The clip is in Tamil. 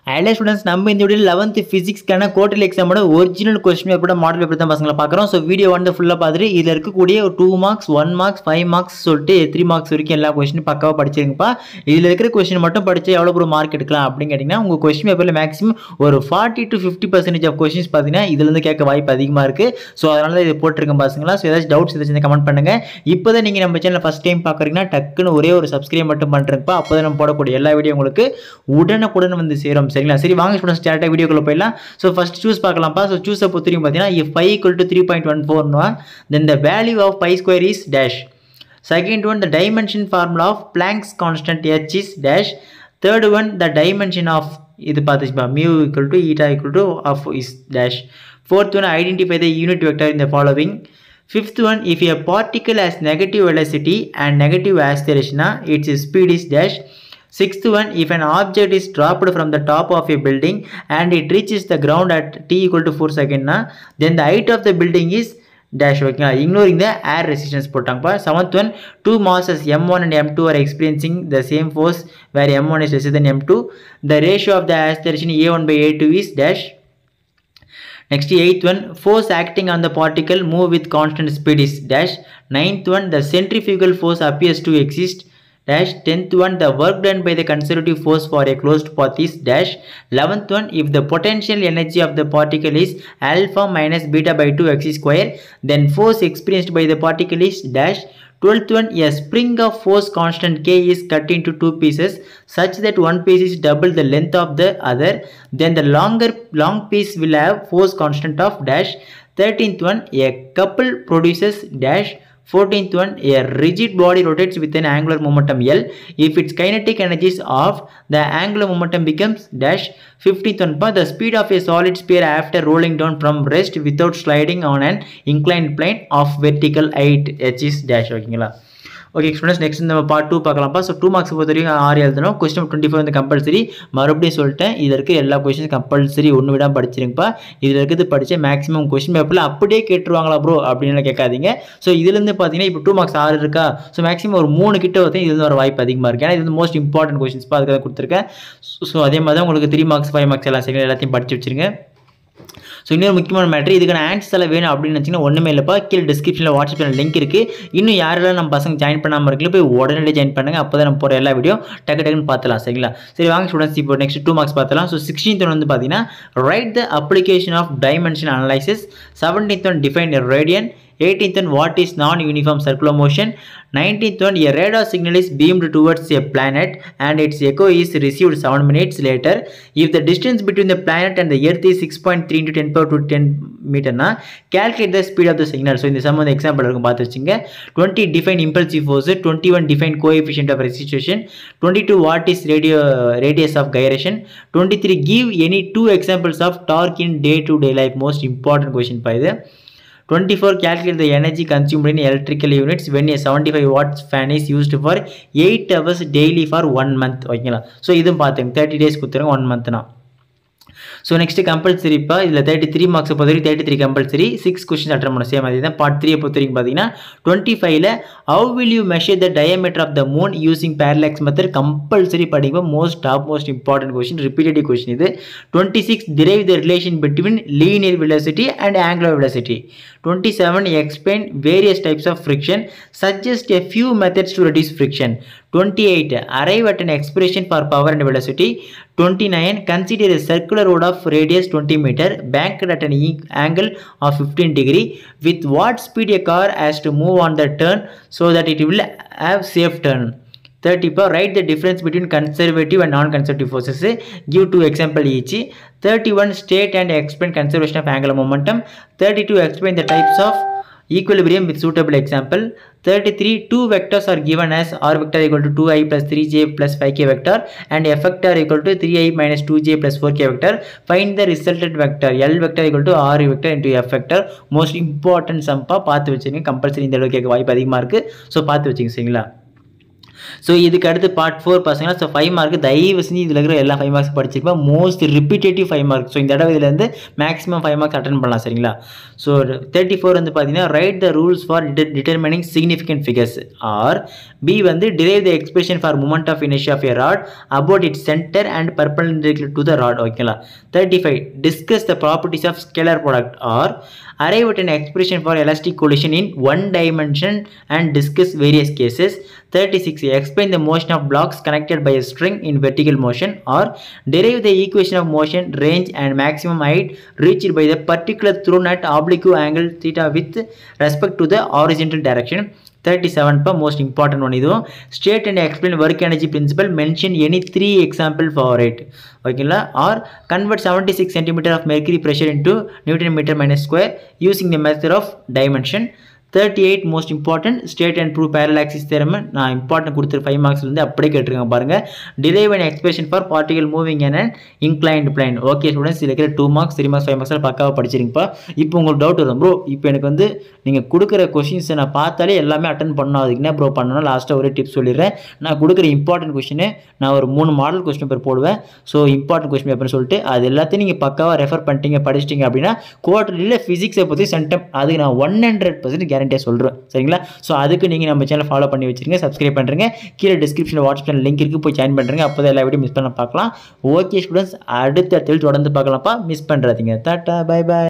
ஹலோ ஸ்டூடெண்ட்ஸ், நம்ம இந்த வீடியோ 11th ஃபிசிக்ஸ்க்கான குவார்டர்லி எக்ஸாமோட ஒரிஜினல் கொஸ்டின் பேப்பரோட மாடல் பேப்பர் தான் பசங்களை பார்க்குறோம். ஸோ வீடியோ வந்து ஃபுல்லாக பார்த்துட்டு இதில் இருக்கக்கூடிய ஒரு 2 மார்க்ஸ் 1 மார்க்ஸ் 5 மார்க்ஸ் சொல்லிட்டு 3 மார்க்ஸ் வரைக்கும் எல்லா கொஸ்டினும் பக்காவாக படிச்சிருங்கப்பா. இதில் இருக்கிற கொஸ்டின் மட்டும் படித்து எவ்வளோ ஒரு மார்க் எடுக்கலாம் அப்படின்னு கேட்டிங்கன்னா, உங்கள் கொஸ்டின் பேப்பரில் மேக்ஸிமம் ஒரு 40 to 50% ஆஃப் கொஸ்டின்ஸ் பார்த்தீங்கன்னா இதுலேருந்து கேட்க வாய்ப்பு அதிகமாக இருக்குது. ஸோ அதனால தான் இதை போட்டிருக்கேன் பசங்களா. ஸோ ஏதாச்சும் டவுட்ஸ் ஏதாச்சும் கமெண்ட் பண்ணுங்கள். இப்போ தான் நீங்கள் நம்ம சேனல் ஃபஸ்ட் டைம் பார்க்குறீங்கன்னா டக்குன்னு ஒரே ஒரு சப்ஸ்கிரைப் மட்டும் பண்ணுறேன்ப்பா. அப்போ தான் நம்ம போடக்கூடிய எல்லா வீடியோ உங்களுக்கு உடனுக்குடன் வந்து சேரும். சரிங்களா? சரி, வாங்க ஸ்டூடெண்ட்ஸ் டேரக்டாக வீடியோக்குள்ள போயிடலாம். ஸோ ஃபர்ஸ்ட் சூஸ் பார்க்கலாம்ப்பா. ஸோ சூஸை பொறுத்தவரைக்கும் பார்த்தீங்கன்னா, if phi equal to 3.14 then the value of pi square is dash. Second one, the dimension formula of Planck's constant h is dash. Third one, the dimension of இது பார்த்துச்சுப்பா mu equal to eta equal to of is dash. Fourth one, identify the unit vector in the following. Fifth one, if a particle has negative velocity and negative acceleration, its speed is dash. Sixth one, if an object is dropped from the top of a building and it reaches the ground at t equal to 4 seconds, then the height of the building is dash. Okay, ignoring the air resistance போட்டாங்கப்பா. Seventh one, two masses m1 and m2 are experiencing the same force where m1 is lesser than m2. The ratio of the acceleration a1 by a2 is dash. Next, eighth one, force acting on the particle move with constant speed is dash. Ninth one, the centrifugal force appears to exist dash. 10th one, the work done by the conservative force for a closed path is dash. 11th one, if the potential energy of the particle is alpha minus beta by 2 x square, then force experienced by the particle is dash. 12th one, a spring of force constant k is cut into two pieces such that one piece is double the length of the other, then the long piece will have force constant of dash. 13th one, a couple produces dash. 14th one, a rigid body rotates with an angular momentum L. If its kinetic energy is off, the angular momentum becomes dash. 15th one, the speed of a solid sphere after rolling down from rest without sliding on an inclined plane of vertical height h is dash. ஓகேங்களா? ஓகே ஸ்டூடெண்ட்ஸ், நெக்ஸ்ட் நம்ம பார்ட் 2 பார்க்கலாம்ப்பா. ஸோ 2 மார்க்ஸ் பொறுத்த வரைக்கும் 6 எழுதணும். கொஸ்டின் 24 வந்து கம்பல்சரி. மறுபடியும் சொல்லிட்டேன், இதில் இருக்க எல்லா கொஸ்டின்ஸ் கம்பல்சரி ஒன்று விடாமல் படிச்சிருங்கப்பா. இதில் இருக்கிறது படித்து மேக்ஸிமம் கொஸ்டின் பேப்பரில் அப்படியே கேட்டுருவாங்களா ப்ரோ அப்படின்னு கேட்காதீங்க. ஸோ இதுலேருந்து பார்த்தீங்கன்னா இப்போ 2 மார்க்ஸ் 6 இருக்கா. ஸோ மேக்ஸிமம் ஒரு 3 கிட்ட வந்து இதுலேருந்து வர வாய்ப்பு அதிகமாக இருக்குது. ஏன்னா இது வந்து மோஸ்ட் இம்பார்ட்டன்ட் கொஸ்டின்ஸ்ப்பா, அதுக்காக கொடுத்துருக்கேன். ஸோ அதே மாதிரி தான் உங்களுக்கு 3 மார்க்ஸ் 5 மார்க்ஸ் எல்லாம் சரிங்களா, எல்லாத்தையும் படித்து வச்சுருங்க. ஸோ இன்னொரு முக்கியமான மேட்ரு, இதுக்கான ஆன்சர்ஸ் எல்லாம் வேணும் அப்படின்னு நினச்சிங்கன்னா ஒன்றுமே இல்லைப்பா, கீழே டிஸ்கிரிப்ஷனில் வாட்ஸ்அப் சேனல் லிங்க் இருக்குது. இன்னும் யாரெல்லாம் நம்ம பசங்க ஜாயின் பண்ணாமல் இருக்கல போய் உடனே ஜாயின் பண்ணுங்கள். அப்போ தான் நம்ம போகிற எல்லா வீடியோ டக்குன்னு பார்த்துலாம். சரிங்களா? சரி, வாங்க ஸ்டூடெண்ட்ஸ் இப்போ நெக்ஸ்ட் 2 மார்க்ஸ் பார்த்துலாம். ஸோ 16th ஒன் வந்து பார்த்தீங்கன்னா, write the application of dimension analysis. 17th one, define a radian. 18th one, what is non-uniform circular motion. 19th one, a radar signal is beamed towards a planet and its echo is received 7 minutes later. If the distance between the planet and the earth is 6.3 into 10 power to 10 meter, calculate the speed of the signal. So இந்த சம் வந்து எக்ஸாம்பிள் இருக்கும், பார்த்து வச்சுங்க. 20, define impulsive force. 21, define coefficient of resistance. 22, what is radius of gyration. 23, give any 2 examples of torque in day-to-day life. Most important question by the 24, calculate the energy consumed in electrical units when a 75 watts fan is used for 8 hours daily for 1 month. ஓகேங்களா? ஸோ இதுவும் பார்த்துங்க, 30 days கொடுத்துருங்க, 1 monthனா. So next கம்பல்சரிப்பா. இதில் 33 மார்க்ஸை பொறுத்த வரைக்கும் 33 கம்பல்சரி. 6 கொஸ்டின் அட்டன் பண்ண சேம் அதே தான். பார்ட் 3 பொறுத்த வரைக்கும் பார்த்தீங்கன்னா 25ல் how will you measure the diameter of the moon using parallax method. Compulsory படிப்போம், most important question, repeated question இது. 26, derive the relation between linear velocity and angular velocity. 27, explain various types of friction. Suggest a few methods to reduce friction. 28, arrive at an expression for power and velocity. 29, consider a circular road of radius 20 meter banked at an angle of 15 degree. With what speed a car has to move on the turn so that it will have safe turn. 30, write the difference between conservative and non-conservative forces. Give 2 example each. 31, state and explain conservation of angular momentum. 32, explain the types of equilibrium with suitable example. 33, 2 vectors are given as r vector equal to 2i plus 3j plus 5k vector and f vector equal to 3i minus 2j plus 4k vector. Find the resultant vector. L vector equal to r vector into f vector. Most important sum பார்த்து வச்சுங்க. கம்பல்சரி இந்த அளவுக்கு கேட்க வாய்ப்பு அதிகமாக இருக்குது. ஸோ பார்த்து வச்சுங்க. சரிங்களா? ஸோ இதுக்கு அடுத்து பார்ட் 4 பசங்க. ஸோ 5 மார்க் தயவு செஞ்சு இதில் இருக்கிற எல்லா 5 மார்க்ஸ் படிச்சிருப்பேன். Most repetitive 5 mark. ஸோ இந்த தடவை இதுலேருந்து மேக்ஸிமம் 5 மார்க்ஸ் அட்டன் பண்ணலாம் சரிங்களா. ஸோ 34 வந்து பார்த்தீங்கன்னா write the rules for determining significant figures. Or B வந்து derive the expression for moment of inertia of a rod about its centre and perpendicular to the rod. ஓகேங்களா. 35 discuss the properties of scalar product. Or arrive at an expression for elastic collision in one dimension and discuss various cases. 36 explain the motion of blocks connected by a string in vertical motion. Or derive the equation of motion range and maximum height reached by the particular thrown at oblique angle theta with respect to the horizontal direction. 37 pa most important one idu state and explain work energy principle, mention any 3 example for it. Okay, or convert 76 cm of mercury pressure into Newton meter minus square using the method of dimension. 38 most important state and prove parallel axis theorem. நான் important கொடுத்துரு 5 மார்க்ஸ் வந்து அப்படியே கேட்டிருக்காங்க பாருங்க. derive an expression for particle moving in an inclined plane. Okay students, இதில் இருக்கிற 2 மார்க்ஸ் 3 மார்க்ஸ் 5 மார்க்ஸ் பக்காவாக படிச்சிருங்கப்பா. இப்போ உங்களுக்கு டவுட் வரும் ப்ரோ, இப்போ எனக்கு வந்து நீங்கள் கொடுக்குற கொஷின்ஸை நான் பார்த்தாலே எல்லாமே அட்டன் பண்ணணும், அதுக்கு என்ன ப்ரோ பண்ணணும் லாஸ்ட்டாக ஒரு டிப்ஸ் சொல்லிடுறேன். நான் கொடுக்குற இம்பார்ட்டன்ட் கொஷினை நான் ஒரு 3 மாடல் கொஸ்டின் பேப்பர் போடுவேன். ஸோ இம்பார்ட்டன்ட் கொஸ்டின் பேப்பர்னு சொல்லிட்டு அது எல்லாத்தையும் நீங்கள் பக்காவாக ரெஃபர் பண்ணிட்டீங்க படிச்சிட்டிங்க அப்படின்னா குவார்டர்லியில் ஃபிசிக்ஸை பற்றி சென்டம் அதுக்கு நான் 100% கேரண்டியாக சொல்கிறேன் சரிங்களா. ஸோ அதுக்கு நீங்கள் நம்ம சேனல் ஃபாலோ பண்ணி வச்சுருங்க, சப்ஸ்கிரைப் பண்ணுறேங்க. கீழே டிஸ்கிரிப்ஷனில் வாட்ஸ்அப் சேனல் லிங்க் இருக்குது, போய் ஜாயின் பண்ணுறேங்க. அப்போ தான் எல்லா வீடியோ மிஸ் பண்ண பார்க்கலாம். ஓகே ஸ்டூடெண்ட்ஸ், அடுத்த தொடர்ந்து பார்க்கலாம்ப்பா, மிஸ் பண்ணுறாதீங்க. டாட்டா பை பாய்.